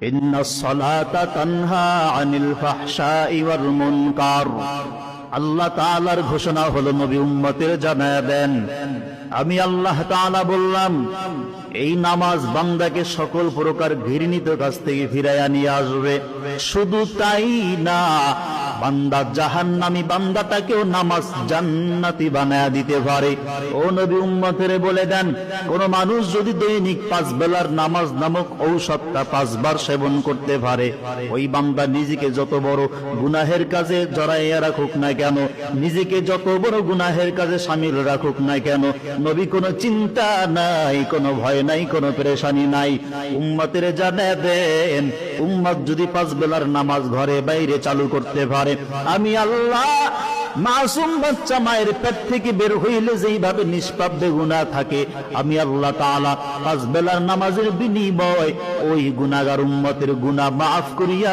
ইন্নাস সালাতা তানহা আনিল ফাহশাই ওয়াল মুনকার। আল্লাহ তাআলার ঘোষণা হলো, নবী উম্মতের জানায়া দেন, আমি আল্লাহ তাআলা বললাম, এই নামাজ বান্দাকে সকল প্রকার ঘৃণিত কাজ থেকে ফিরাইয়া নিয়ে আসবে। শুধু তাই না, বান্দা জাহান্নামী বান্দাটাকেও নামাজ জান্নাতি বানায়া দিতে পারে। ও নবী উম্মতের বলে দেন, কোন মানুষ যদি দৈনিক 5 বেলার নামাজ নামক ঔষধটা 5 বার সেবন করতে পারে, ওই বান্দা নিজেকে যত বড় গুনাহের কাজে জড়াইয়া রাখুক না কেন, নিজেকে যত বড় গুনাহের কাজে শামিল রাখুক না কেন, নবী কোনো চিন্তা নাই, কোনো ভয় নাই, কোনো পেরেশানি নাই। উম্মতের জানায়া দেন, উম্মত যদি 5 বেলার নামাজ ঘরে বাইরে চালু করতে পারে, আমি আল্লাহ মাসুম বাচ্চা মায়ের পেট থেকে বের হইলে যেইভাবে নিষ্পাপ বেগুনাহ থাকে, আমি আল্লাহ তাআলা 5 বেলার নামাজের বিনিময় ওই গুনাহগার উম্মতের গুনাহ মাফ করিয়া